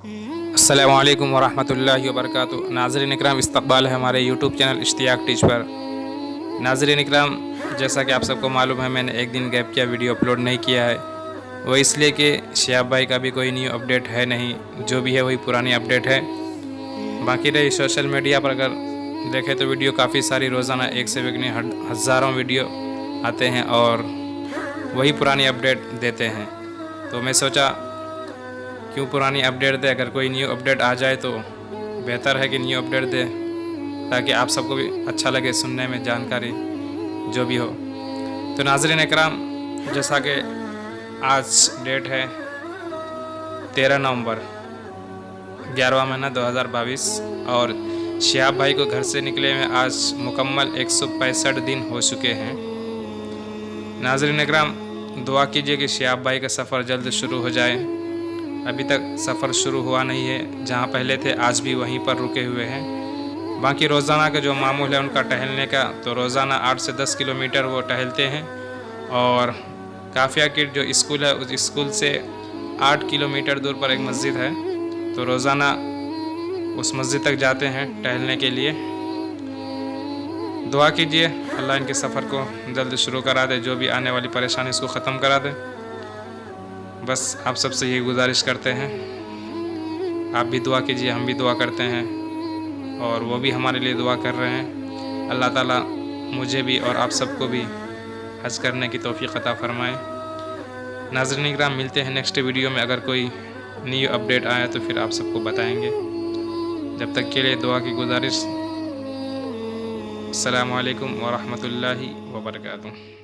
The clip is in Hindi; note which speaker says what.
Speaker 1: अस्सलामुअलैकुम वरहमतुल्लाहि वबरकातुहू। नाज़रीन इकराम, इस्तक़बाल है हमारे यूट्यूब चैनल इश्तियाक टीच पर। नाज़रीन इकराम, जैसा कि आप सबको मालूम है, मैंने एक दिन गैप किया, वीडियो अपलोड नहीं किया है। वो इसलिए कि शिहाब भाई का भी कोई न्यू अपडेट है नहीं, जो भी है वही पुरानी अपडेट है। बाकी रही सोशल मीडिया पर अगर देखें तो वीडियो काफ़ी सारी रोज़ाना एक से एक हज़ारों वीडियो आते हैं और वही पुरानी अपडेट देते हैं। तो मैं सोचा क्यों पुरानी अपडेट दे, अगर कोई न्यू अपडेट आ जाए तो बेहतर है कि न्यू अपडेट दे, ताकि आप सबको भी अच्छा लगे सुनने में, जानकारी जो भी हो। तो नाज़रीन इकराम, जैसा कि आज डेट है 13 नवंबर 11वां महीना 2022 और शिहाब भाई को घर से निकले में आज मुकम्मल 165 दिन हो चुके हैं। नाज़रीन इकराम, दुआ कीजिए कि शिहाब भाई का सफ़र जल्द शुरू हो जाए। अभी तक सफ़र शुरू हुआ नहीं है, जहाँ पहले थे आज भी वहीं पर रुके हुए हैं। बाकी रोज़ाना का जो मामूल है उनका टहलने का, तो रोज़ाना 8 से 10 किलोमीटर वो टहलते हैं। और काफिया किड जो स्कूल है, उस स्कूल से 8 किलोमीटर दूर पर एक मस्जिद है, तो रोज़ाना उस मस्जिद तक जाते हैं टहलने के लिए। दुआ कीजिए अल्लाह इनके सफ़र को जल्द शुरू करा दे, जो भी आने वाली परेशानी इसको ख़त्म करा दे। बस आप सबसे यही गुजारिश करते हैं, आप भी दुआ कीजिए, हम भी दुआ करते हैं और वो भी हमारे लिए दुआ कर रहे हैं। अल्लाह ताला मुझे भी और आप सबको भी हज करने की तौफीक अता फ़रमाए। नाज़रीन इकराम, मिलते हैं नेक्स्ट वीडियो में। अगर कोई न्यू अपडेट आया तो फिर आप सबको बताएंगे। जब तक के लिए दुआ की गुजारिश। अस्सलामु अलैकुम वरहमतुल्लाहि वबरकातुहू।